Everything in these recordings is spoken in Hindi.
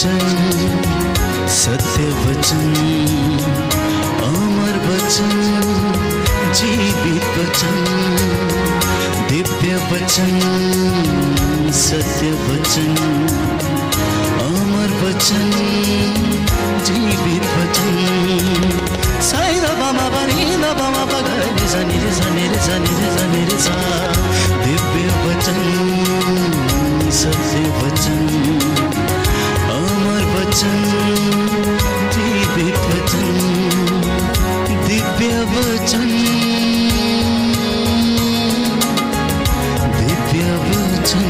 वचन, सत्य वचन, अमर वचन, जीवित वचन, दिव्य वचन, सत्य वचन, अमर वचन, जीवित वचन। साई दा बामा बनी दा बामा बगरे जनी रे जनी रे जनी रे जनी रे सा। दिव्य वचन, सत्य वचन, अमर वचन, जीवित वचन, दिव्य वचन, दिव्य वचन।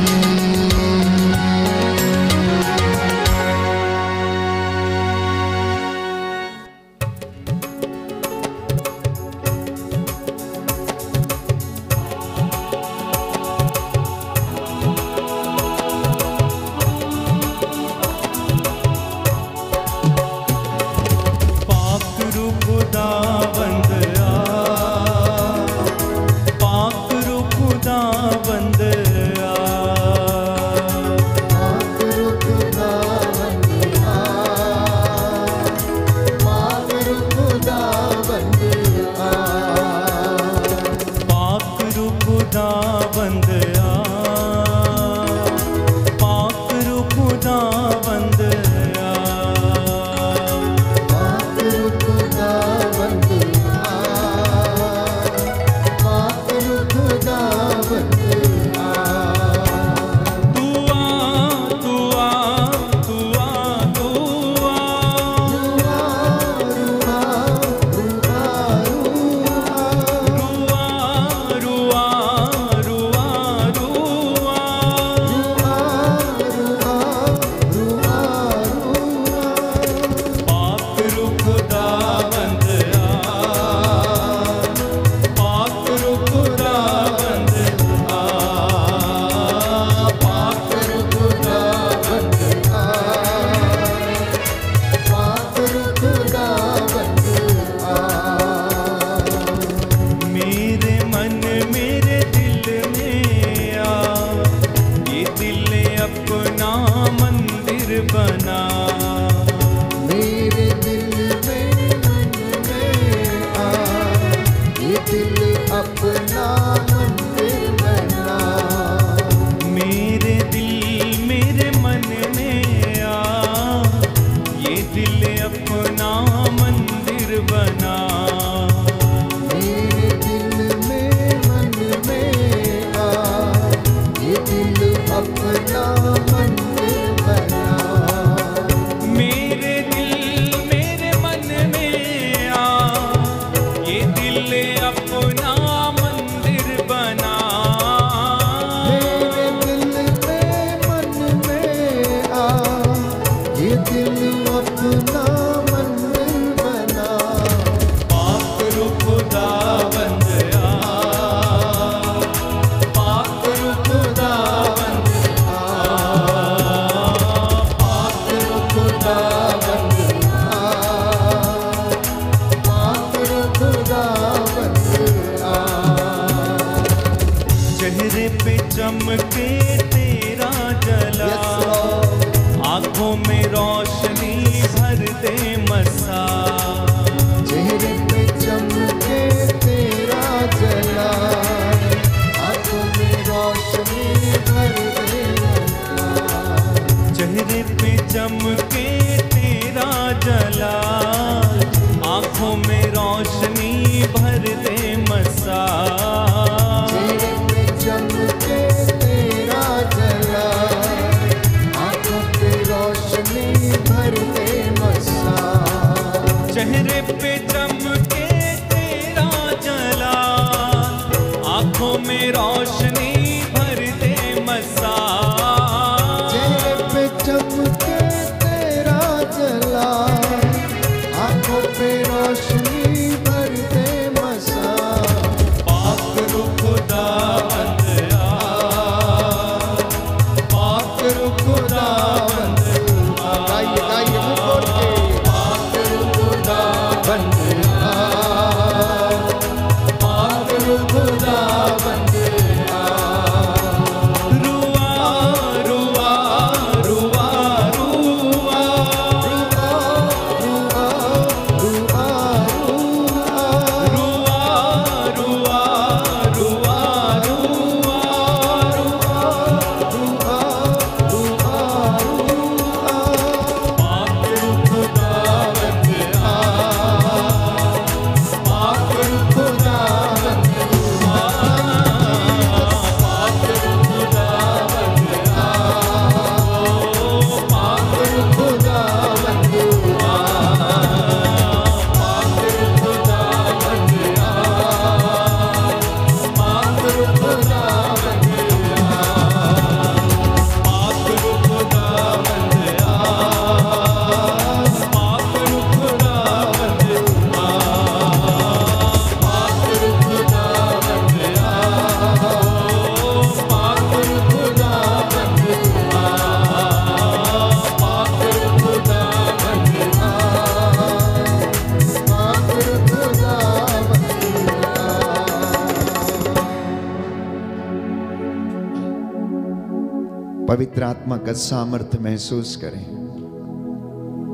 पवित्र आत्मा का सामर्थ्य महसूस करें।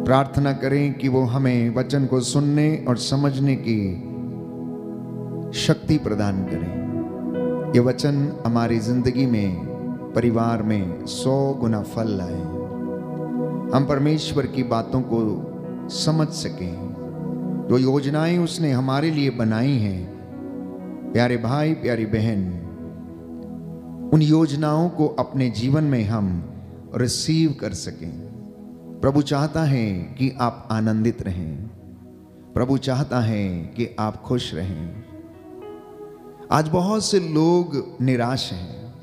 प्रार्थना करें कि वो हमें वचन को सुनने और समझने की शक्ति प्रदान करें। ये वचन हमारी जिंदगी में, परिवार में 100 गुना फल लाए, हम परमेश्वर की बातों को समझ सकें। जो योजनाएं उसने हमारे लिए बनाई हैं, प्यारे भाई प्यारी बहन, उन योजनाओं को अपने जीवन में हम रिसीव कर सकें। प्रभु चाहता है कि आप आनंदित रहें। प्रभु चाहता है कि आप खुश रहें। आज बहुत से लोग निराश हैं।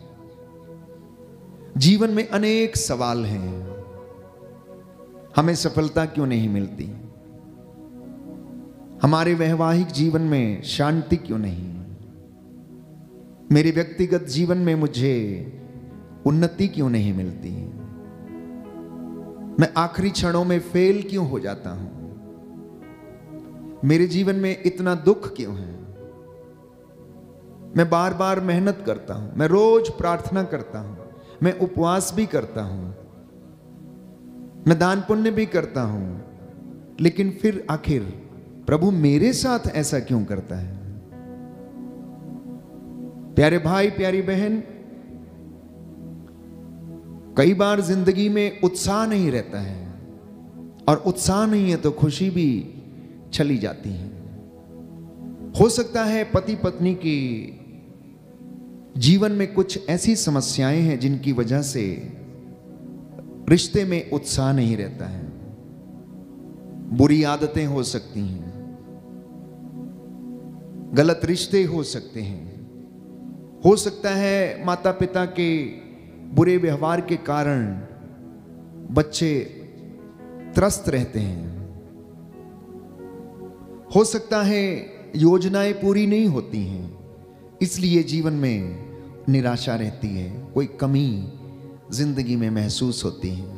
जीवन में अनेक सवाल हैं। हमें सफलता क्यों नहीं मिलती? हमारे वैवाहिक जीवन में शांति क्यों नहीं? मेरे व्यक्तिगत जीवन में मुझे उन्नति क्यों नहीं मिलती? मैं आखिरी क्षणों में फेल क्यों हो जाता हूं? मेरे जीवन में इतना दुख क्यों है? मैं बार बार मेहनत करता हूं, मैं रोज प्रार्थना करता हूं, मैं उपवास भी करता हूं, मैं दान पुण्य भी करता हूं, लेकिन फिर आखिर प्रभु मेरे साथ ऐसा क्यों करता है? प्यारे भाई प्यारी बहन, कई बार जिंदगी में उत्साह नहीं रहता है, और उत्साह नहीं है तो खुशी भी चली जाती है। हो सकता है पति पत्नी की जीवन में कुछ ऐसी समस्याएं हैं जिनकी वजह से रिश्ते में उत्साह नहीं रहता है। बुरी आदतें हो सकती हैं, गलत रिश्ते हो सकते हैं, हो सकता है माता पिता के बुरे व्यवहार के कारण बच्चे त्रस्त रहते हैं, हो सकता है योजनाएं पूरी नहीं होती हैं, इसलिए जीवन में निराशा रहती है, कोई कमी जिंदगी में महसूस होती है।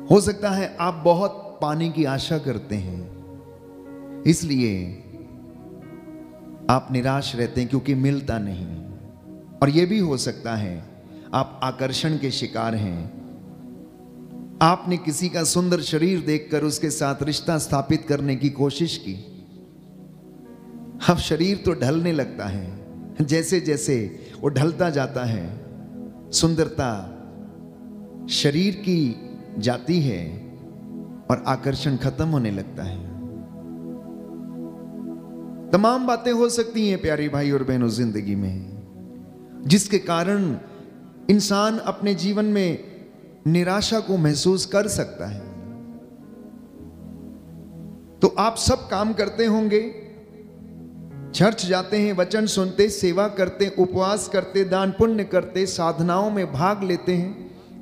हो सकता है आप बहुत पाने की आशा करते हैं, इसलिए आप निराश रहते हैं क्योंकि मिलता नहीं। और यह भी हो सकता है आप आकर्षण के शिकार हैं। आपने किसी का सुंदर शरीर देखकर उसके साथ रिश्ता स्थापित करने की कोशिश की। अब शरीर तो ढलने लगता है, जैसे जैसे वो ढलता जाता है, सुंदरता शरीर की जाती है और आकर्षण खत्म होने लगता है। तमाम बातें हो सकती हैं प्यारे भाई और बहनों जिंदगी में, जिसके कारण इंसान अपने जीवन में निराशा को महसूस कर सकता है। तो आप सब काम करते होंगे, चर्च जाते हैं, वचन सुनते, सेवा करते, उपवास करते, दान पुण्य करते, साधनाओं में भाग लेते हैं,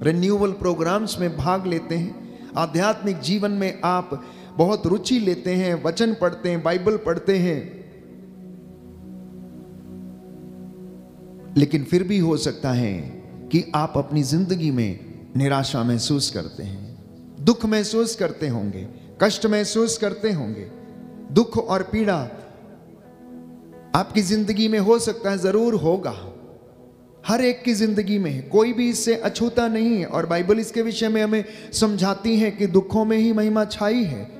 रिन्यूअल प्रोग्राम्स में भाग लेते हैं, आध्यात्मिक जीवन में आप बहुत रुचि लेते हैं, वचन पढ़ते हैं, बाइबल पढ़ते हैं, लेकिन फिर भी हो सकता है कि आप अपनी जिंदगी में निराशा महसूस करते हैं, दुख महसूस करते होंगे, कष्ट महसूस करते होंगे। दुख और पीड़ा आपकी जिंदगी में हो सकता है, जरूर होगा, हर एक की जिंदगी में, कोई भी इससे अछूता नहीं है। और बाइबल इसके विषय में हमें समझाती है कि दुखों में ही महिमा छाई है।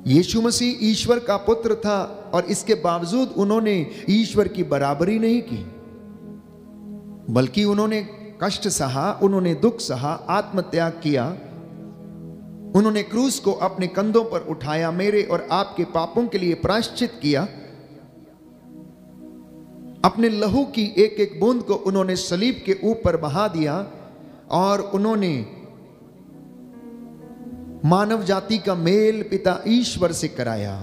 यीशु मसीह ईश्वर का पुत्र था और इसके बावजूद उन्होंने ईश्वर की बराबरी नहीं की, बल्कि उन्होंने कष्ट सहा, उन्होंने दुख सहा, आत्मत्याग किया, उन्होंने क्रूस को अपने कंधों पर उठाया, मेरे और आपके पापों के लिए प्रायश्चित किया, अपने लहू की एक एक बूंद को उन्होंने सलीब के ऊपर बहा दिया और उन्होंने मानव जाति का मेल पिता ईश्वर से कराया,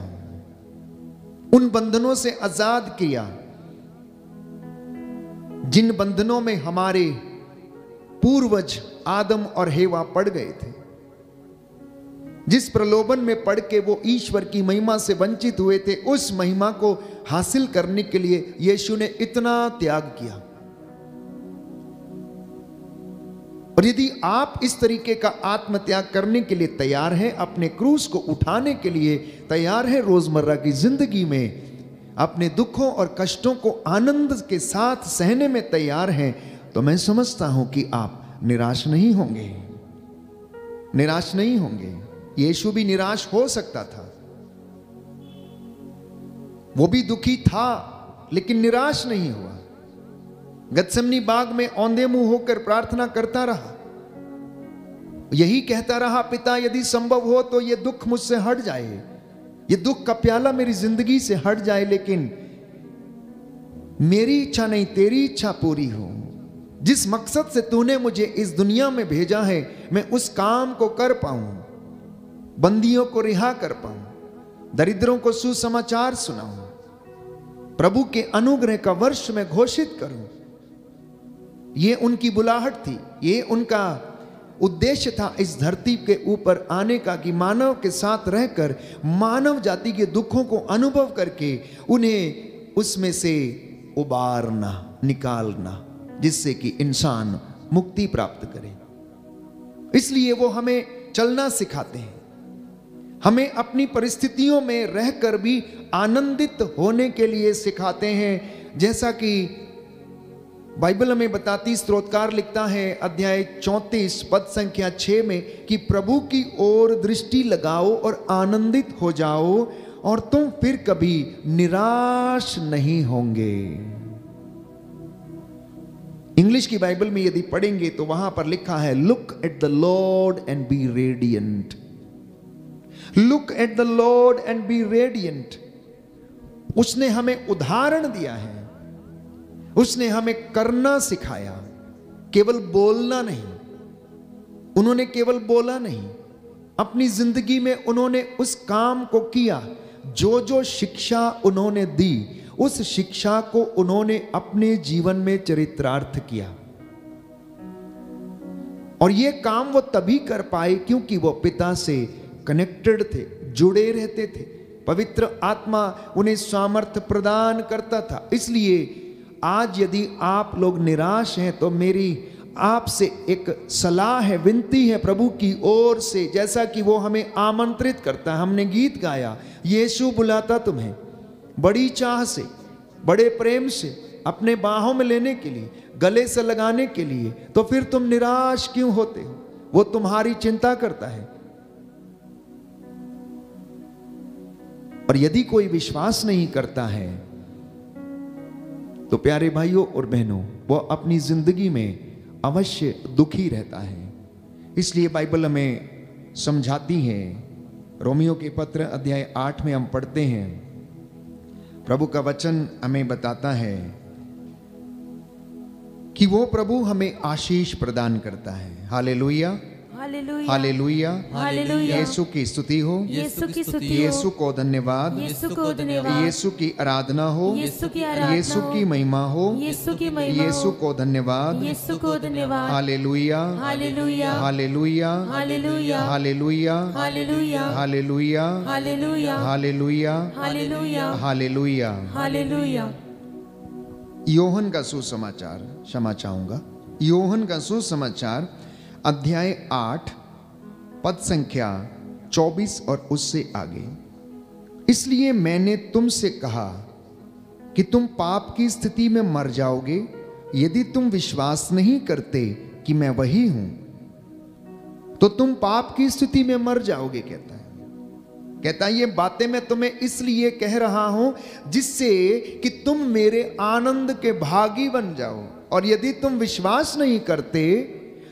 उन बंधनों से आजाद किया जिन बंधनों में हमारे पूर्वज आदम और हेवा पड़ गए थे। जिस प्रलोभन में पड़ के वो ईश्वर की महिमा से वंचित हुए थे, उस महिमा को हासिल करने के लिए यीशु ने इतना त्याग किया। और यदि आप इस तरीके का आत्मत्याग करने के लिए तैयार हैं, अपने क्रूस को उठाने के लिए तैयार हैं रोजमर्रा की जिंदगी में, अपने दुखों और कष्टों को आनंद के साथ सहने में तैयार हैं, तो मैं समझता हूं कि आप निराश नहीं होंगे, निराश नहीं होंगे। यीशु भी निराश हो सकता था, वो भी दुखी था, लेकिन निराश नहीं हुआ। गत्सेमनी बाग में औंधे मुंह होकर प्रार्थना करता रहा, यही कहता रहा, पिता यदि संभव हो तो ये दुख मुझसे हट जाए, ये दुख का प्याला मेरी जिंदगी से हट जाए, लेकिन मेरी इच्छा नहीं तेरी इच्छा पूरी हो। जिस मकसद से तूने मुझे इस दुनिया में भेजा है, मैं उस काम को कर पाऊं, बंदियों को रिहा कर पाऊं, दरिद्रों को सुसमाचार सुनाऊं, प्रभु के अनुग्रह का वर्ष में घोषित करूं। ये उनकी बुलाहट थी, ये उनका उद्देश्य था इस धरती के ऊपर आने का, कि मानव के साथ रहकर मानव जाति के दुखों को अनुभव करके उन्हें उसमें से उबारना, निकालना, जिससे कि इंसान मुक्ति प्राप्त करे। इसलिए वो हमें चलना सिखाते हैं, हमें अपनी परिस्थितियों में रहकर भी आनंदित होने के लिए सिखाते हैं। जैसा कि बाइबल हमें बताती, स्तोत्रकार लिखता है अध्याय 34 पद संख्या 6 में कि प्रभु की ओर दृष्टि लगाओ और आनंदित हो जाओ और तुम फिर कभी निराश नहीं होंगे। इंग्लिश की बाइबल में यदि पढ़ेंगे तो वहां पर लिखा है, look at the Lord and be radiant. Look at the Lord and be radiant. उसने हमें उदाहरण दिया है, उसने हमें करना सिखाया, केवल बोलना नहीं। उन्होंने केवल बोला नहीं, अपनी जिंदगी में उन्होंने उस काम को किया। जो जो शिक्षा उन्होंने दी, उस शिक्षा को उन्होंने अपने जीवन में चरितार्थ किया। और यह काम वो तभी कर पाए क्योंकि वो पिता से कनेक्टेड थे, जुड़े रहते थे। पवित्र आत्मा उन्हें सामर्थ्य प्रदान करता था। इसलिए आज यदि आप लोग निराश हैं तो मेरी आपसे एक सलाह है, विनती है प्रभु की ओर से, जैसा कि वो हमें आमंत्रित करता है। हमने गीत गाया, यीशु बुलाता तुम्हें बड़ी चाह से, बड़े प्रेम से अपने बाहों में लेने के लिए, गले से लगाने के लिए। तो फिर तुम निराश क्यों होते हो? वो तुम्हारी चिंता करता है। और यदि कोई विश्वास नहीं करता है तो प्यारे भाइयों और बहनों, वो अपनी जिंदगी में अवश्य दुखी रहता है। इसलिए बाइबल हमें समझाती है, रोमियो के पत्र अध्याय 8 में हम पढ़ते हैं, प्रभु का वचन हमें बताता है कि वो प्रभु हमें आशीष प्रदान करता है। Hallelujah, hallelujah, hallelujah, hallelujah. यीशु की स्तुति हो, यीशु की स्तुति हो, यीशु को धन्यवाद, यीशु को धन्यवाद, यीशु की आराधना हो, यीशु की आराधना यीशु हो, की महिमा हो, यीशु की महिमा हो, यीशु को धन्यवाद, यीशु को धन्यवाद। Hallelujah, hallelujah, hallelujah, hallelujah, hallelujah, hallelujah, hallelujah, hallelujah, hallelujah, hallelujah, hallelujah. Hallelujah. Yohan का सुसमाचार, क्षमा चाहूंगा, योहन का सुसमाचार अध्याय 8 पद संख्या 24 और उससे आगे। इसलिए मैंने तुमसे कहा कि तुम पाप की स्थिति में मर जाओगे यदि तुम विश्वास नहीं करते कि मैं वही हूं। तो तुम पाप की स्थिति में मर जाओगे, कहता है ये बातें मैं तुम्हें इसलिए कह रहा हूं जिससे कि तुम मेरे आनंद के भागी बन जाओ। और यदि तुम विश्वास नहीं करते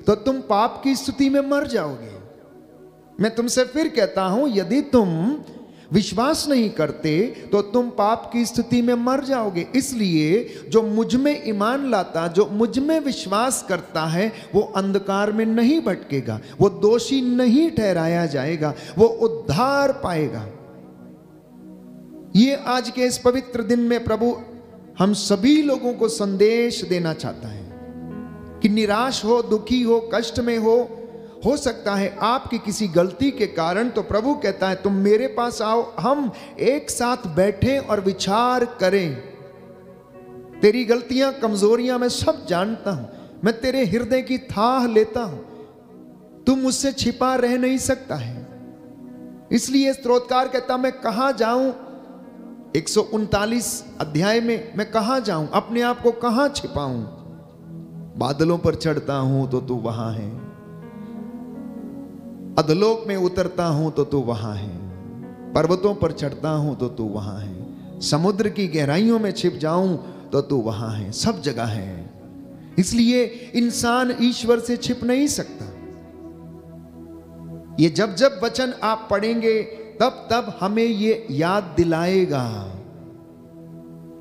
तो तुम पाप की स्थिति में मर जाओगे। मैं तुमसे फिर कहता हूं, यदि तुम विश्वास नहीं करते तो तुम पाप की स्थिति में मर जाओगे। इसलिए जो मुझ में ईमान लाता, जो मुझ में विश्वास करता है, वो अंधकार में नहीं भटकेगा, वो दोषी नहीं ठहराया जाएगा, वो उद्धार पाएगा। ये आज के इस पवित्र दिन में प्रभु हम सभी लोगों को संदेश देना चाहता है कि निराश हो, दुखी हो, कष्ट में हो सकता है आपकी किसी गलती के कारण, तो प्रभु कहता है तुम मेरे पास आओ, हम एक साथ बैठें और विचार करें। तेरी गलतियां, कमजोरियां मैं सब जानता हूं, मैं तेरे हृदय की थाह लेता हूं, तुम मुझसे छिपा रह नहीं सकता है। इसलिए स्तोत्रकार कहता मैं कहां जाऊं, 139 अध्याय में मैं कहां जाऊं, अपने आप को कहां छिपाऊं? बादलों पर चढ़ता हूं तो तू वहां है, अधलोक में उतरता हूं तो तू वहां है, पर्वतों पर चढ़ता हूं तो तू वहां है, समुद्र की गहराइयों में छिप जाऊं तो तू वहां है, सब जगह है। इसलिए इंसान ईश्वर से छिप नहीं सकता। ये जब जब वचन आप पढ़ेंगे तब तब हमें ये याद दिलाएगा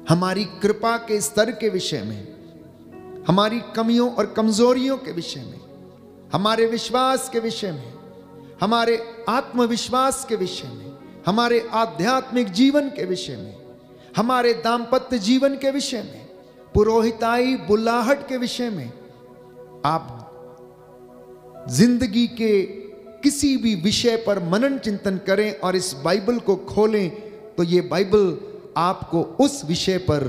हमारी कृपा के स्तर के विषय में, हमारी कमियों और कमजोरियों के विषय में, हमारे विश्वास के विषय में, हमारे आत्मविश्वास के विषय में, हमारे आध्यात्मिक जीवन के विषय में, हमारे दाम्पत्य जीवन के विषय में, पुरोहिताई बुलाहट के विषय में। आप जिंदगी के किसी भी विषय पर मनन चिंतन करें और इस बाइबल को खोलें तो ये बाइबल आपको उस विषय पर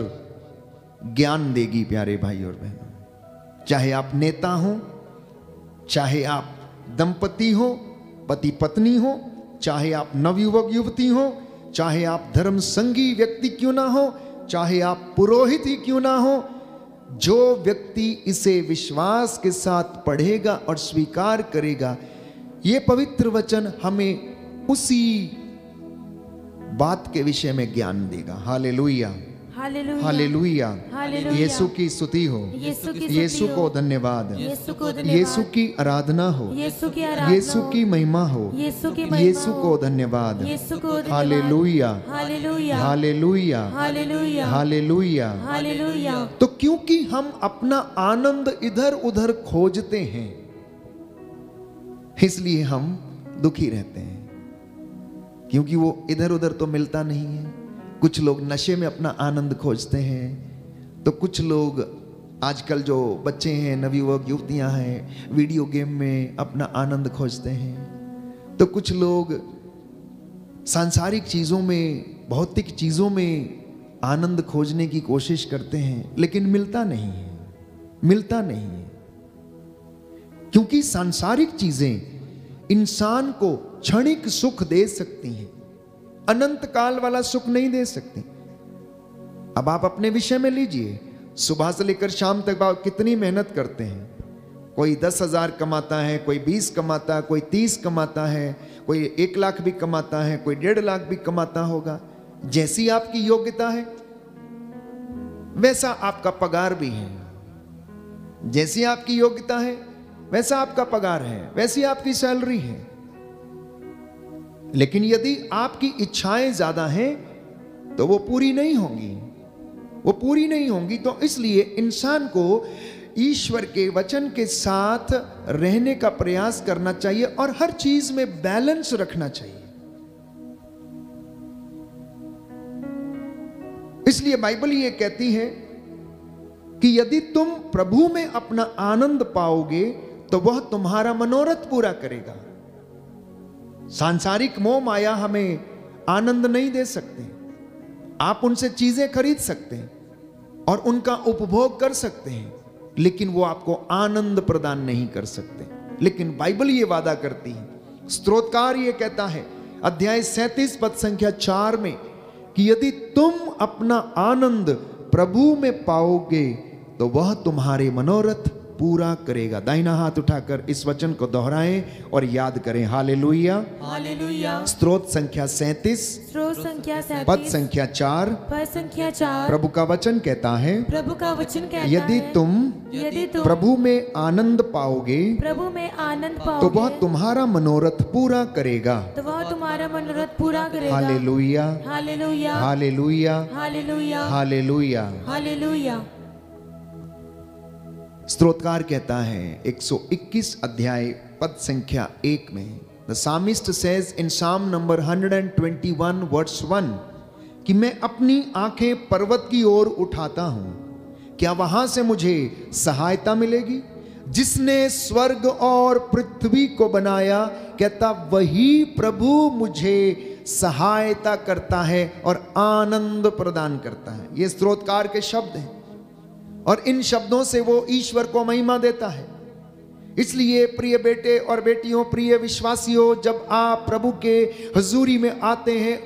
ज्ञान देगी। प्यारे भाई और बहनों, चाहे आप नेता हो, चाहे आप दंपति हो, पति पत्नी हो, चाहे आप नवयुवक युवती हो, चाहे आप धर्म संगी व्यक्ति क्यों ना हो, चाहे आप पुरोहित ही क्यों ना हो, जो व्यक्ति इसे विश्वास के साथ पढ़ेगा और स्वीकार करेगा, ये पवित्र वचन हमें उसी बात के विषय में ज्ञान देगा। Hallelujah, hallelujah, hallelujah. हालेलुया। यीशु की स्तुति हो, यीशु की यीशु स्तुति को हो, धन्यवाद, यीशु को धन्यवाद, यीशु की आराधना हो, यीशु की आराधना यीशु हो, की महिमा हो, यीशु की महिमा यीशु हो, को धन्यवाद। यीशु को धन्यवाद। Hallelujah, hallelujah, hallelujah, hallelujah, hallelujah. Hallelujah. तो क्योंकि हम अपना आनंद इधर उधर खोजते हैं, इसलिए हम दुखी रहते हैं, क्योंकि वो इधर उधर तो मिलता नहीं है। कुछ लोग नशे में अपना आनंद खोजते हैं, तो कुछ लोग आजकल जो बच्चे हैं, नवयुवक युवतियां हैं, वीडियो गेम में अपना आनंद खोजते हैं, तो कुछ लोग सांसारिक चीज़ों में, भौतिक चीज़ों में आनंद खोजने की कोशिश करते हैं, लेकिन मिलता नहीं है, मिलता नहीं है। क्योंकि सांसारिक चीज़ें इंसान को क्षणिक सुख दे सकती हैं, अनंत काल वाला सुख नहीं दे सकती। अब आप अपने विषय में लीजिए, सुबह से लेकर शाम तक आप कितनी मेहनत करते हैं। कोई 10,000 कमाता है, कोई 20 कमाता है, कोई 30 कमाता है, कोई 1 लाख भी कमाता है, कोई 1.5 लाख भी कमाता होगा। जैसी आपकी योग्यता है वैसा आपका पगार भी है, जैसी आपकी योग्यता है वैसा आपका पगार है, वैसी आपकी सैलरी है। लेकिन यदि आपकी इच्छाएं ज्यादा हैं तो वो पूरी नहीं होंगी, वो पूरी नहीं होंगी। तो इसलिए इंसान को ईश्वर के वचन के साथ रहने का प्रयास करना चाहिए और हर चीज में बैलेंस रखना चाहिए। इसलिए बाइबल ये कहती है कि यदि तुम प्रभु में अपना आनंद पाओगे तो वह तुम्हारा मनोरथ पूरा करेगा। सांसारिक मोह माया हमें आनंद नहीं दे सकते। आप उनसे चीजें खरीद सकते हैं और उनका उपभोग कर सकते हैं, लेकिन वो आपको आनंद प्रदान नहीं कर सकते। लेकिन बाइबल ये वादा करती है, स्तोत्रकार ये कहता है अध्याय 37 पद संख्या 4 में कि यदि तुम अपना आनंद प्रभु में पाओगे तो वह तुम्हारे मनोरथ पूरा करेगा। दाहिना हाथ उठाकर इस वचन को दोहराएं और याद करें। Hallelujah, hallelujah. स्तोत्र संख्या 37 स्रोत संख्या 37 पद संख्या 4 पद संख्या 4 प्रभु का वचन कहता है, प्रभु का वचन कहता यदि है, तुम यदि तुम प्रभु में आनंद पाओगे प्रभु में आनंद तो पाओगे वह तुम्हारा मनोरथ पूरा करेगा। तो वह तुम्हारा मनोरथ पूरा करेगा। Hallelujah, hallelujah, hallelujah, hallelujah, hallelujah. Hallelujah. स्तोत्रकार कहता है 121 अध्याय पद संख्या 1 में, द सामिस्ट सेज इन साम नंबर 121 वर्स 1 कि मैं अपनी आंखें पर्वत की ओर उठाता हूं, क्या वहां से मुझे सहायता मिलेगी? जिसने स्वर्ग और पृथ्वी को बनाया, कहता वही प्रभु मुझे सहायता करता है और आनंद प्रदान करता है। ये स्तोत्रकार के शब्द हैं और इन शब्दों से वो ईश्वर को महिमा देता है। इसलिए प्रिय बेटे और बेटियों, प्रिय विश्वासियों, जब आप प्रभु के हुजूरी में आते हैं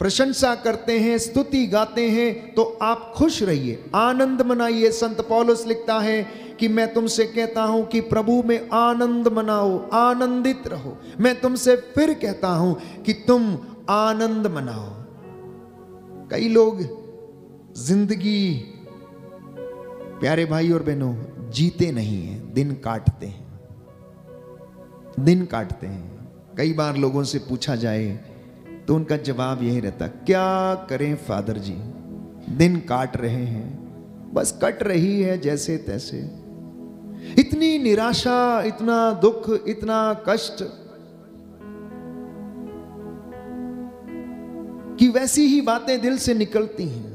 प्रशंसा करते हैं, स्तुति गाते हैं, तो आप खुश रहिए, आनंद मनाइए। संत पौलुस लिखता है कि मैं तुमसे कहता हूं कि प्रभु में आनंद मनाओ, आनंदित रहो। मैं तुमसे फिर कहता हूं कि तुम आनंद मनाओ। कई लोग जिंदगी, प्यारे भाई और बहनों, जीते नहीं हैं, दिन काटते हैं, दिन काटते हैं। कई बार लोगों से पूछा जाए तो उनका जवाब यही रहता, क्या करें फादर जी, दिन काट रहे हैं, बस कट रही है जैसे तैसे। इतनी निराशा, इतना दुख, इतना कष्ट कि वैसी ही बातें दिल से निकलती हैं।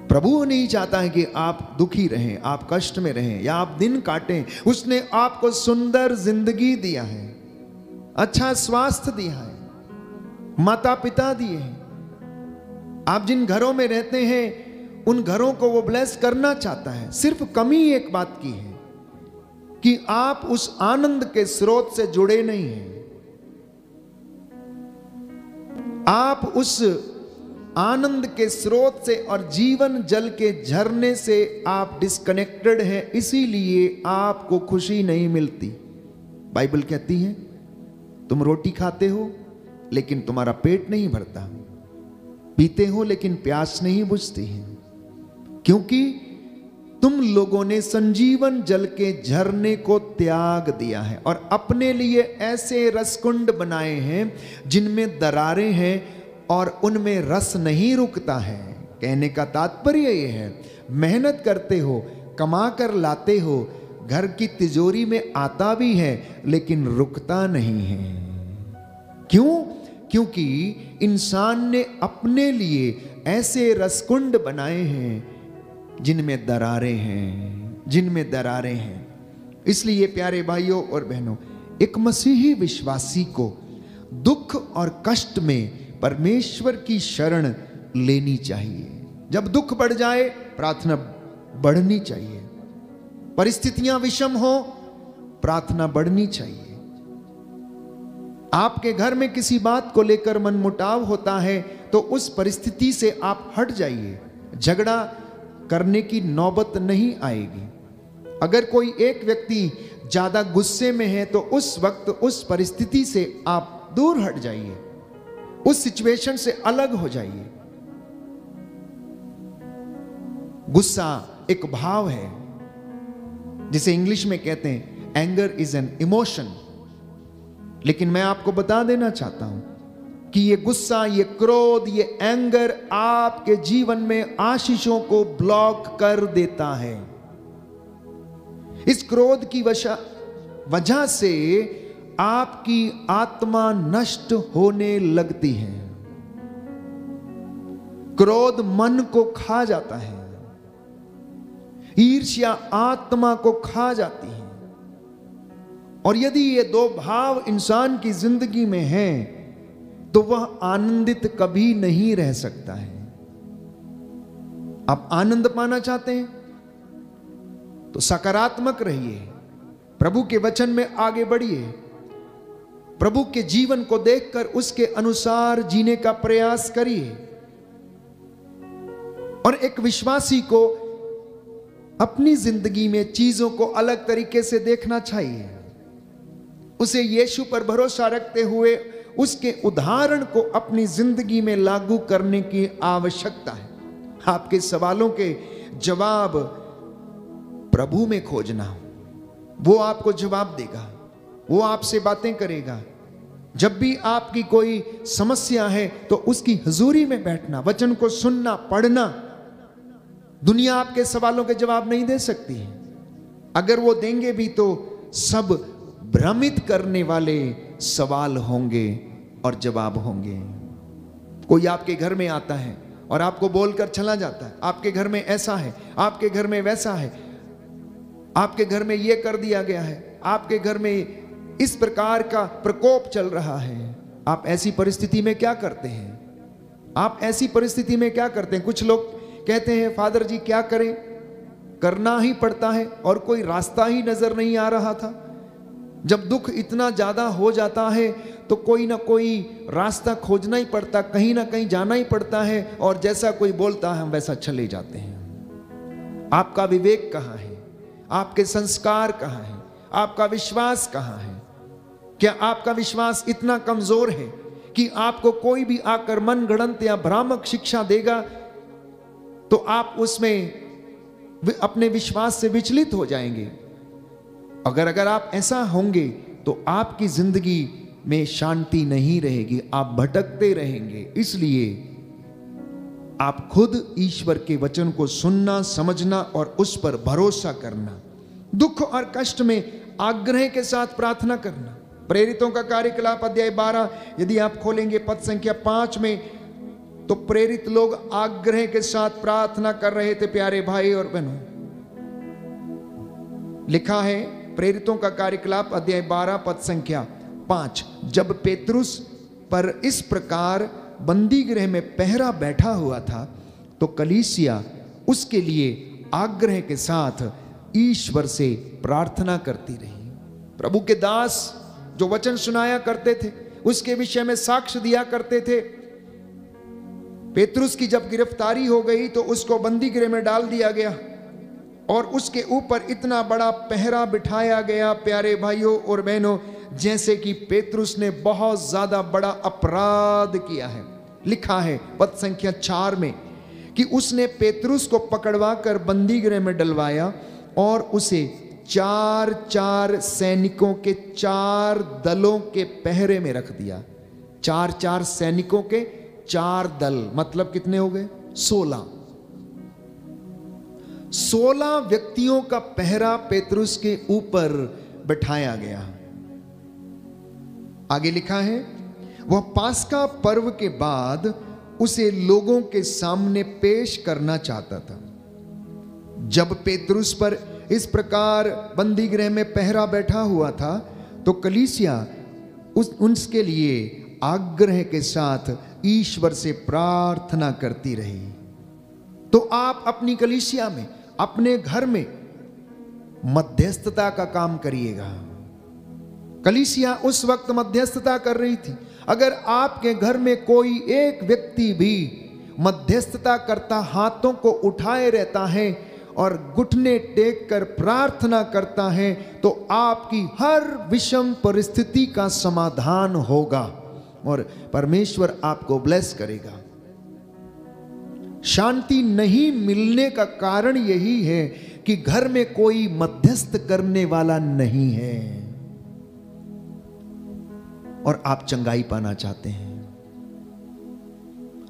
प्रभु नहीं चाहता है कि आप दुखी रहें, आप कष्ट में रहें या आप दिन काटें। उसने आपको सुंदर जिंदगी दिया है, अच्छा स्वास्थ्य दिया है, माता पिता दिए हैं। आप जिन घरों में रहते हैं उन घरों को वो ब्लेस करना चाहता है। सिर्फ कमी एक बात की है कि आप उस आनंद के स्रोत से जुड़े नहीं हैं। आप उस आनंद के स्रोत से और जीवन जल के झरने से आप डिस्कनेक्टेड हैं, इसीलिए आपको खुशी नहीं मिलती। बाइबल कहती है तुम रोटी खाते हो लेकिन तुम्हारा पेट नहीं भरता, पीते हो लेकिन प्यास नहीं बुझती है, क्योंकि तुम लोगों ने संजीवन जल के झरने को त्याग दिया है और अपने लिए ऐसे रसकुंड बनाए हैं जिनमें दरारें हैं और उनमें रस नहीं रुकता है। कहने का तात्पर्य यह है, मेहनत करते हो, कमा कर लाते हो, घर की तिजोरी में आता भी है लेकिन रुकता नहीं है। क्यों? क्योंकि इंसान ने अपने लिए ऐसे रसकुंड बनाए हैं जिनमें दरारें हैं, जिनमें दरारें हैं। इसलिए प्यारे भाइयों और बहनों, एक मसीही विश्वासी को दुख और कष्ट में परमेश्वर की शरण लेनी चाहिए। जब दुख बढ़ जाए, प्रार्थना बढ़नी चाहिए। परिस्थितियां विषम हो, प्रार्थना बढ़नी चाहिए। आपके घर में किसी बात को लेकर मनमुटाव होता है तो उस परिस्थिति से आप हट जाइए, झगड़ा करने की नौबत नहीं आएगी। अगर कोई एक व्यक्ति ज्यादा गुस्से में है तो उस वक्त उस परिस्थिति से आप दूर हट जाइए, उस सिचुएशन से अलग हो जाइए। गुस्सा एक भाव है, जिसे इंग्लिश में कहते हैं एंगर इज एन इमोशन। लेकिन मैं आपको बता देना चाहता हूं कि ये गुस्सा, ये क्रोध, ये एंगर आपके जीवन में आशीषों को ब्लॉक कर देता है। इस क्रोध की वजह से आपकी आत्मा नष्ट होने लगती है। क्रोध मन को खा जाता है, ईर्ष्या आत्मा को खा जाती है। और यदि ये दो भाव इंसान की जिंदगी में हैं तो वह आनंदित कभी नहीं रह सकता है। आप आनंद पाना चाहते हैं तो सकारात्मक रहिए, प्रभु के वचन में आगे बढ़िए, प्रभु के जीवन को देखकर उसके अनुसार जीने का प्रयास करिए। और एक विश्वासी को अपनी जिंदगी में चीजों को अलग तरीके से देखना चाहिए। उसे यीशु पर भरोसा रखते हुए उसके उदाहरण को अपनी जिंदगी में लागू करने की आवश्यकता है। आपके सवालों के जवाब प्रभु में खोजना, वो आपको जवाब देगा, वो आपसे बातें करेगा। जब भी आपकी कोई समस्या है तो उसकी हुजूरी में बैठना, वचन को सुनना, पढ़ना। दुनिया आपके सवालों के जवाब नहीं दे सकती है। अगर वो देंगे भी तो सब भ्रमित करने वाले सवाल होंगे और जवाब होंगे। कोई आपके घर में आता है और आपको बोलकर चला जाता है, आपके घर में ऐसा है, आपके घर में वैसा है, आपके घर में यह कर दिया गया है, आपके घर में इस प्रकार का प्रकोप चल रहा है। आप ऐसी परिस्थिति में क्या करते हैं? आप ऐसी परिस्थिति में क्या करते हैं? कुछ लोग कहते हैं फादर जी क्या करें, करना ही पड़ता है और कोई रास्ता ही नजर नहीं आ रहा था। जब दुख इतना ज्यादा हो जाता है तो कोई ना कोई रास्ता खोजना ही पड़ता, कहीं ना कहीं जाना ही पड़ता है, और जैसा कोई बोलता है हम वैसा चले जाते हैं। आपका विवेक कहाँ है? आपके संस्कार कहाँ हैं? आपका विश्वास कहाँ है? क्या आपका विश्वास इतना कमजोर है कि आपको कोई भी आकर मन गढ़ंत या भ्रामक शिक्षा देगा तो आप उसमें अपने विश्वास से विचलित हो जाएंगे? अगर आप ऐसा होंगे तो आपकी जिंदगी में शांति नहीं रहेगी, आप भटकते रहेंगे। इसलिए आप खुद ईश्वर के वचन को सुनना, समझना और उस पर भरोसा करना, दुख और कष्ट में आग्रह के साथ प्रार्थना करना। प्रेरितों का कार्यकलाप अध्याय 12 यदि आप खोलेंगे पद संख्या 5 में, तो प्रेरित लोग आग्रह के साथ प्रार्थना कर रहे थे। प्यारे भाई और बहनों, लिखा है प्रेरितों का कार्यकलाप अध्याय 12 पद संख्या 5, जब पेतरुस पर इस प्रकार बंदी गृह में पहरा बैठा हुआ था तो कलीसिया उसके लिए आग्रह के साथ ईश्वर से प्रार्थना करती रही। प्रभु के दास जो वचन सुनाया करते थे, उसके विषय में साक्ष्य दिया करते थे। पेतरुस की जब गिरफ्तारी हो गई तो उसको बंदी गृह में डाल दिया गया और उसके ऊपर इतना बड़ा पहरा बिठाया गया, प्यारे भाइयों और बहनों, जैसे कि पेतरुस ने बहुत ज्यादा बड़ा अपराध किया है। लिखा है पद संख्या 4 में कि उसने पेतरुस को पकड़वा कर बंदी गृह में डलवाया और उसे 4-4 सैनिकों के 4 दलों के पहरे में रख दिया। 4-4 सैनिकों के 4 दल, मतलब कितने हो गए? 16 व्यक्तियों का पहरा पेतरुस के ऊपर बिठाया गया। आगे लिखा है, वह पास्का पर्व के बाद उसे लोगों के सामने पेश करना चाहता था। जब पेतरुस पर इस प्रकार बंदी गृह में पहरा बैठा हुआ था तो कलीसिया उसके लिए आग्रह के साथ ईश्वर से प्रार्थना करती रही। तो आप अपनी कलीसिया में, अपने घर में मध्यस्थता का काम करिएगा। कलीसिया उस वक्त मध्यस्थता कर रही थी। अगर आपके घर में कोई एक व्यक्ति भी मध्यस्थता करता, हाथों को उठाए रहता है और घुटने टेक कर प्रार्थना करता है, तो आपकी हर विषम परिस्थिति का समाधान होगा और परमेश्वर आपको ब्लेस करेगा। शांति नहीं मिलने का कारण यही है कि घर में कोई मध्यस्थ करने वाला नहीं है। और आप चंगाई पाना चाहते हैं,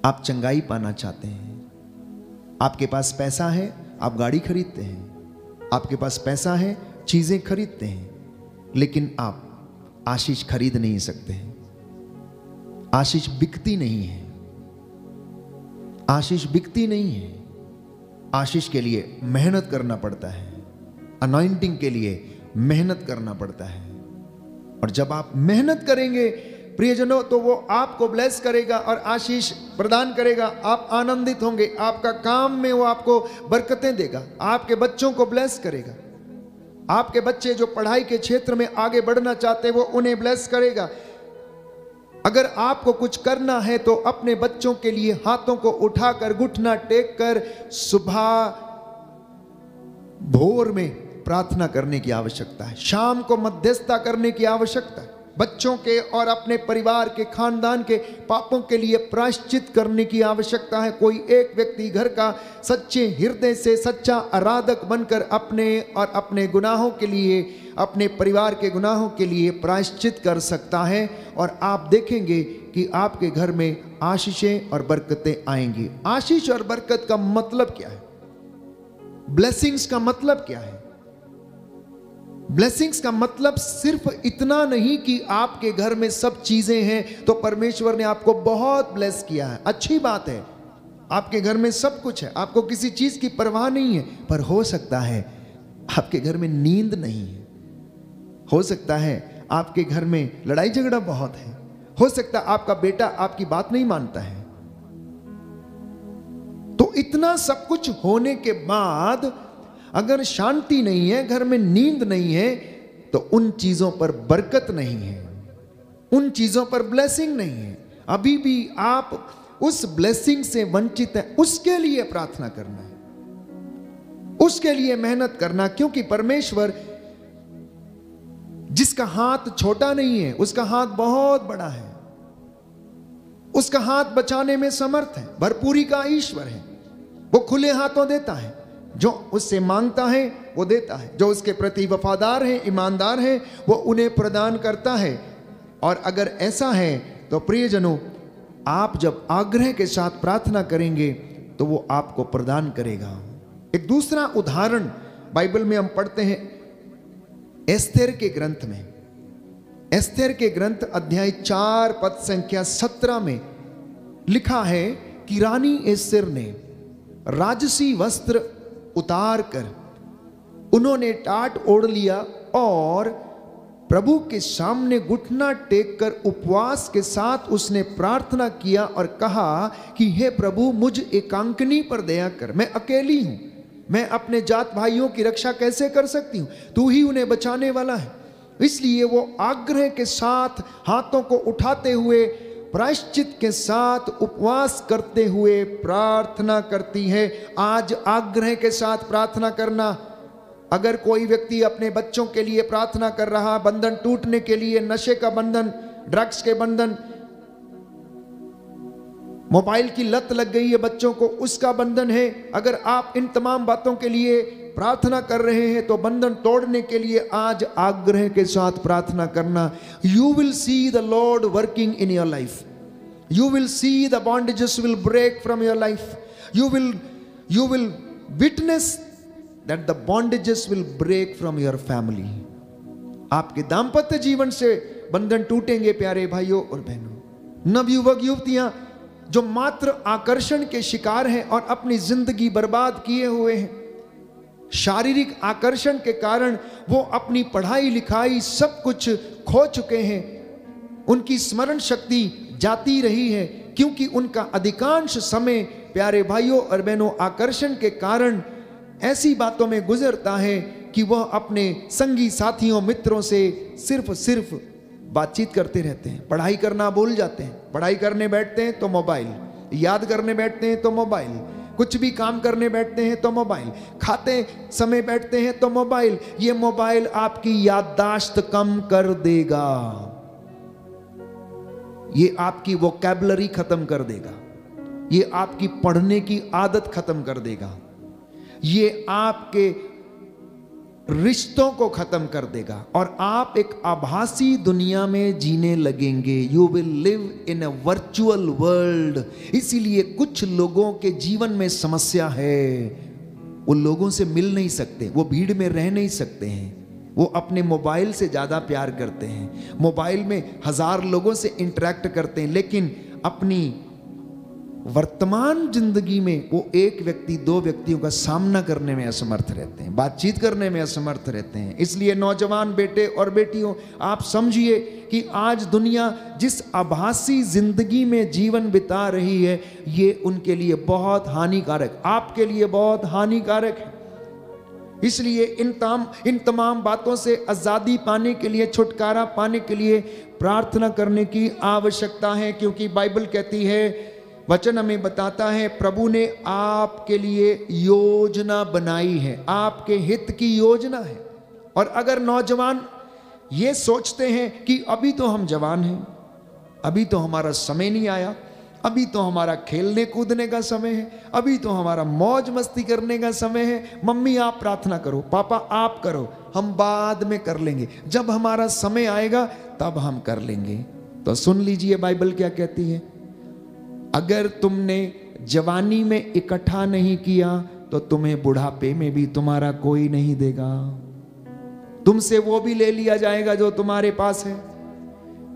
आप चंगाई पाना चाहते हैं। आपके पास पैसा है, आप गाड़ी खरीदते हैं। आपके पास पैसा है, चीजें खरीदते हैं, लेकिन आप आशीष खरीद नहीं सकते हैं। आशीष बिकती नहीं है। आशीष बिकती नहीं है। आशीष के लिए मेहनत करना पड़ता है। अनॉइंटिंग के लिए मेहनत करना पड़ता है। और जब आप मेहनत करेंगे प्रियजनों, तो वो आपको ब्लेस करेगा और आशीष प्रदान करेगा। आप आनंदित होंगे। आपका काम में वो आपको बरकतें देगा। आपके बच्चों को ब्लेस करेगा। आपके बच्चे जो पढ़ाई के क्षेत्र में आगे बढ़ना चाहते हैं, वो उन्हें ब्लेस करेगा। अगर आपको कुछ करना है तो अपने बच्चों के लिए हाथों को उठाकर, घुटना टेक कर सुबह भोर में प्रार्थना करने की आवश्यकता है। शाम को मध्यस्थता करने की आवश्यकता है। बच्चों के और अपने परिवार के, खानदान के पापों के लिए प्रायश्चित करने की आवश्यकता है। कोई एक व्यक्ति घर का सच्चे हृदय से सच्चा आराधक बनकर अपने और अपने गुनाहों के लिए, अपने परिवार के गुनाहों के लिए प्रायश्चित कर सकता है और आप देखेंगे कि आपके घर में आशीषें और बरकतें आएंगी। आशीष और बरकत का मतलब क्या है? ब्लेसिंग्स का मतलब क्या है? ब्लेसिंग्स का मतलब सिर्फ इतना नहीं कि आपके घर में सब चीजें हैं तो परमेश्वर ने आपको बहुत ब्लेस किया है। अच्छी बात है, आपके घर में सब कुछ है, आपको किसी चीज की परवाह नहीं है, पर हो सकता है आपके घर में नींद नहीं है। हो सकता है आपके घर में लड़ाई झगड़ा बहुत है। हो सकता है आपका बेटा आपकी बात नहीं मानता है। तो इतना सब कुछ होने के बाद अगर शांति नहीं है, घर में नींद नहीं है, तो उन चीजों पर बरकत नहीं है। उन चीजों पर ब्लेसिंग नहीं है, अभी भी आप उस ब्लेसिंग से वंचित हैं, उसके लिए प्रार्थना करना है, उसके लिए मेहनत करना, क्योंकि परमेश्वर जिसका हाथ छोटा नहीं है उसका हाथ बहुत बड़ा है, उसका हाथ बचाने में समर्थ है, भरपूरी का ईश्वर है। वो खुले हाथों देता है, जो उससे मांगता है वो देता है, जो उसके प्रति वफादार है, ईमानदार है, वो उन्हें प्रदान करता है। और अगर ऐसा है तो प्रियजनों, आप जब आग्रह के साथ प्रार्थना करेंगे तो वो आपको प्रदान करेगा। एक दूसरा उदाहरण बाइबल में हम पढ़ते हैं एस्तेर के ग्रंथ में। एस्तेर के ग्रंथ अध्याय 4 पद संख्या 17 में लिखा है कि रानी एस्तेर ने राजसी वस्त्र उतार कर उन्होंने टाट ओढ़ लिया और प्रभु के सामने घुटना टेक कर उपवास के साथ उसने प्रार्थना किया और कहा कि हे प्रभु, मुझ एकांकनी पर दया कर, मैं अकेली हूं, मैं अपने जात भाइयों की रक्षा कैसे कर सकती हूं, तू ही उन्हें बचाने वाला है। इसलिए वो आग्रह के साथ हाथों को उठाते हुए प्रायश्चित के साथ उपवास करते हुए प्रार्थना करती है। आज आग्रह के साथ प्रार्थना करना। अगर कोई व्यक्ति अपने बच्चों के लिए प्रार्थना कर रहा, बंधन टूटने के लिए, नशे का बंधन, ड्रग्स के बंधन, मोबाइल की लत लग गई है बच्चों को, उसका बंधन है, अगर आप इन तमाम बातों के लिए प्रार्थना कर रहे हैं तो बंधन तोड़ने के लिए आज आग्रह के साथ प्रार्थना करना। You will see the Lord working in your life, you will see the bondages will break from your life, you will witness that the bondages will break from your family. आपके दाम्पत्य जीवन से बंधन टूटेंगे प्यारे भाइयों और बहनों। नवयुवक युवतियां जो मात्र आकर्षण के शिकार हैं और अपनी जिंदगी बर्बाद किए हुए हैं, शारीरिक आकर्षण के कारण वो अपनी पढ़ाई लिखाई सब कुछ खो चुके हैं, उनकी स्मरण शक्ति जाती रही है, क्योंकि उनका अधिकांश समय प्यारे भाइयों और बहनों आकर्षण के कारण ऐसी बातों में गुजरता है कि वह अपने संगी साथियों मित्रों से सिर्फ बातचीत करते रहते हैं, पढ़ाई करना भूल जाते हैं। पढ़ाई करने बैठते हैं तो मोबाइल, याद करने बैठते हैं तो मोबाइल, कुछ भी काम करने बैठते हैं तो मोबाइल, खाते समय बैठते हैं तो मोबाइल। ये मोबाइल आपकी याददाश्त कम कर देगा, ये आपकी वोकैबुलरी खत्म कर देगा, ये आपकी पढ़ने की आदत खत्म कर देगा, ये आपके रिश्तों को खत्म कर देगा और आप एक आभासी दुनिया में जीने लगेंगे। You will live in a virtual world. इसीलिए कुछ लोगों के जीवन में समस्या है, वो लोगों से मिल नहीं सकते, वो भीड़ में रह नहीं सकते हैं, वो अपने मोबाइल से ज़्यादा प्यार करते हैं, मोबाइल में 1000 लोगों से इंटरेक्ट करते हैं, लेकिन अपनी वर्तमान जिंदगी में वो एक व्यक्ति 2 व्यक्तियों का सामना करने में असमर्थ रहते हैं, बातचीत करने में असमर्थ रहते हैं। इसलिए नौजवान बेटे और बेटियों, आप समझिए कि आज दुनिया जिस आभासी जिंदगी में जीवन बिता रही है, ये उनके लिए बहुत हानिकारक, आपके लिए बहुत हानिकारक है। इसलिए इन तमाम बातों से आज़ादी पाने के लिए, छुटकारा पाने के लिए प्रार्थना करने की आवश्यकता है, क्योंकि बाइबल कहती है, वचन हमें बताता है, प्रभु ने आपके लिए योजना बनाई है, आपके हित की योजना है। और अगर नौजवान ये सोचते हैं कि अभी तो हम जवान हैं, अभी तो हमारा समय नहीं आया, अभी तो हमारा खेलने कूदने का समय है, अभी तो हमारा मौज मस्ती करने का समय है, मम्मी आप प्रार्थना करो, पापा आप करो, हम बाद में कर लेंगे, जब हमारा समय आएगा तब हम कर लेंगे। तो सुन लीजिए बाइबल क्या कहती है, अगर तुमने जवानी में इकट्ठा नहीं किया तो तुम्हें बुढ़ापे में भी तुम्हारा कोई नहीं देगा, तुमसे वो भी ले लिया जाएगा जो तुम्हारे पास है।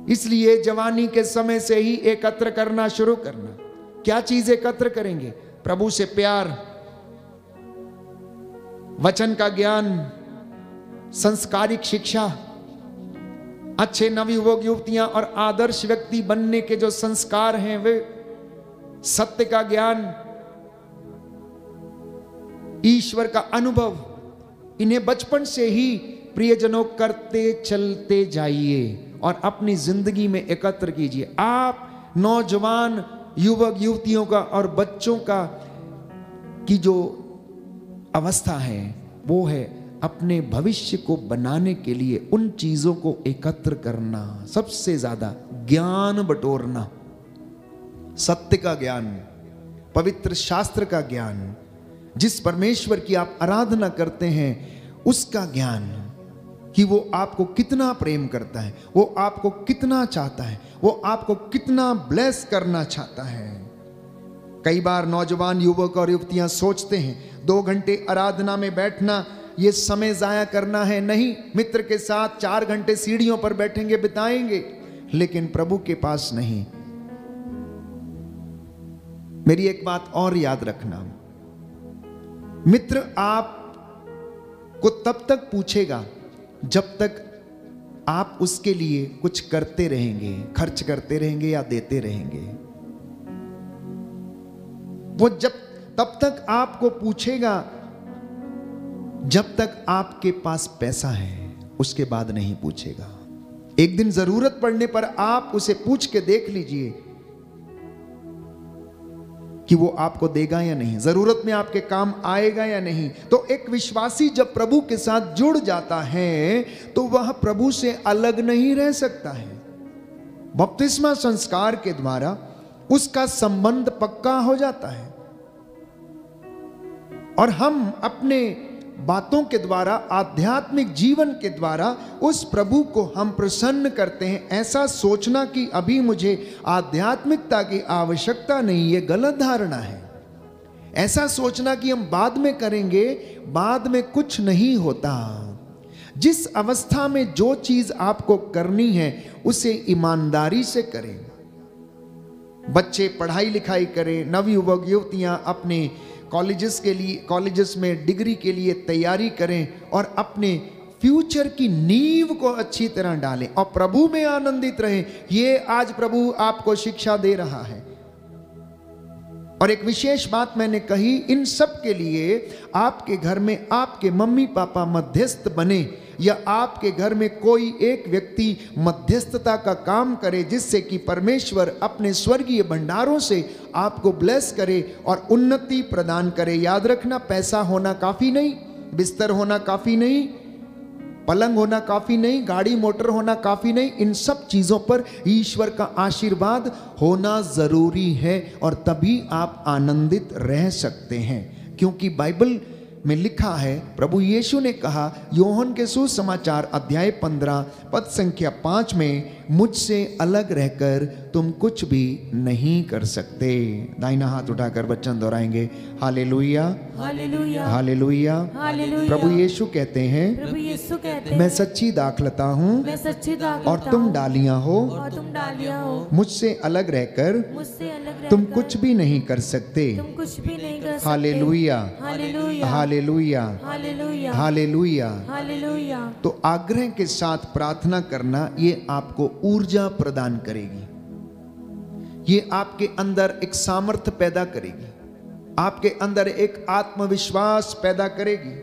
इसलिए जवानी के समय से ही एकत्र करना शुरू करना। क्या चीज एकत्र करेंगे? प्रभु से प्यार, वचन का ज्ञान, संस्कारिक शिक्षा, अच्छे नवयुवक युवतियां और आदर्श व्यक्ति बनने के जो संस्कार हैं, वे सत्य का ज्ञान, ईश्वर का अनुभव, इन्हें बचपन से ही प्रियजनों करते चलते जाइए और अपनी जिंदगी में एकत्र कीजिए। आप नौजवान युवक युवतियों का और बच्चों का की जो अवस्था है वो है अपने भविष्य को बनाने के लिए उन चीजों को एकत्र करना, सबसे ज्यादा ज्ञान बटोरना, सत्य का ज्ञान, पवित्र शास्त्र का ज्ञान, जिस परमेश्वर की आप आराधना करते हैं उसका ज्ञान, कि वो आपको कितना प्रेम करता है, वो आपको कितना चाहता है, वो आपको कितना ब्लेस करना चाहता है। कई बार नौजवान युवक और युवतियां सोचते हैं 2 घंटे आराधना में बैठना ये समय जाया करना है। नहीं, मित्र के साथ 4 घंटे सीढ़ियों पर बैठेंगे, बिताएंगे, लेकिन प्रभु के पास नहीं। मेरी एक बात और याद रखना, मित्र आपको तब तक पूछेगा जब तक आप उसके लिए कुछ करते रहेंगे, खर्च करते रहेंगे या देते रहेंगे। वो जब तब तक आपको पूछेगा जब तक आपके पास पैसा है, उसके बाद नहीं पूछेगा। एक दिन जरूरत पड़ने पर आप उसे पूछ के देख लीजिए कि वो आपको देगा या नहीं, जरूरत में आपके काम आएगा या नहीं। तो एक विश्वासी जब प्रभु के साथ जुड़ जाता है तो वह प्रभु से अलग नहीं रह सकता है। बपतिस्मा संस्कार के द्वारा उसका संबंध पक्का हो जाता है और हम अपने बातों के द्वारा, आध्यात्मिक जीवन के द्वारा उस प्रभु को हम प्रसन्न करते हैं। ऐसा सोचना कि अभी मुझे आध्यात्मिकता की आवश्यकता नहीं, ये गलत धारणा है। ऐसा सोचना कि हम बाद में करेंगे, बाद में कुछ नहीं होता। जिस अवस्था में जो चीज आपको करनी है उसे ईमानदारी से करें। बच्चे पढ़ाई लिखाई करें, नवयुवक युवतियां अपने कॉलेजेस में डिग्री के लिए तैयारी करें और अपने फ्यूचर की नींव को अच्छी तरह डालें और प्रभु में आनंदित रहें। ये आज प्रभु आपको शिक्षा दे रहा है। और एक विशेष बात मैंने कही, इन सब के लिए आपके घर में आपके मम्मी पापा मध्यस्थ बने या आपके घर में कोई एक व्यक्ति मध्यस्थता का काम करे, जिससे कि परमेश्वर अपने स्वर्गीय भंडारों से आपको ब्लेस करे और उन्नति प्रदान करे। याद रखना, पैसा होना काफी नहीं, बिस्तर होना काफी नहीं, पलंग होना काफी नहीं, गाड़ी मोटर होना काफी नहीं। इन सब चीजों पर ईश्वर का आशीर्वाद होना जरूरी है और तभी आप आनंदित रह सकते हैं। क्योंकि बाइबल में लिखा है, प्रभु यीशु ने कहा योहन के सुसमाचार अध्याय 15 पद संख्या 5 में, मुझसे अलग रहकर तुम कुछ भी नहीं कर सकते। दाहिना हाथ उठाकर वचन दोहराएंगे, हालेलुया हालेलुया हालेलुया। हालेलुया। प्रभु यीशु कहते हैं, प्रभु यीशु कहते हैं, मैं सच्ची दाखलता हूँ मैं सच्ची दाखलता और तुम हूँ डालियां हो, और तुम डालियां हो। मुझसे अलग रहकर मुझसे अलग तुम रहकर कुछ भी नहीं कर सकते। तुम कुछ भी नहीं कर सकते। Hallelujah hallelujah hallelujah hallelujah hallelujah. Hallelujah. तो आग्रह के साथ प्रार्थना करना, ये आपको ऊर्जा प्रदान करेगी, ये आपके अंदर एक सामर्थ्य पैदा करेगी, आपके अंदर एक आत्मविश्वास पैदा करेगी।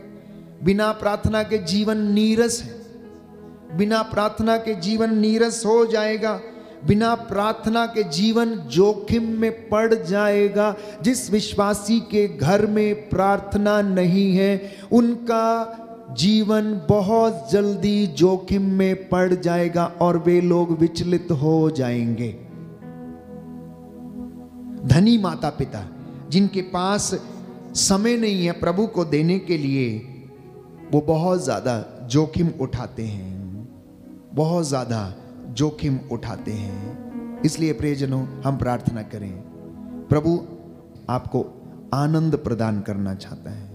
बिना प्रार्थना के जीवन नीरस है, बिना प्रार्थना के जीवन नीरस हो जाएगा, बिना प्रार्थना के जीवन जोखिम में पड़ जाएगा। जिस विश्वासी के घर में प्रार्थना नहीं है उनका जीवन बहुत जल्दी जोखिम में पड़ जाएगा और वे लोग विचलित हो जाएंगे। धनी माता पिता जिनके पास समय नहीं है प्रभु को देने के लिए, वो बहुत ज्यादा जोखिम उठाते हैं, बहुत ज्यादा जोखिम उठाते हैं। इसलिए प्रियजनों, हम प्रार्थना करें, प्रभु आपको आनंद प्रदान करना चाहता है।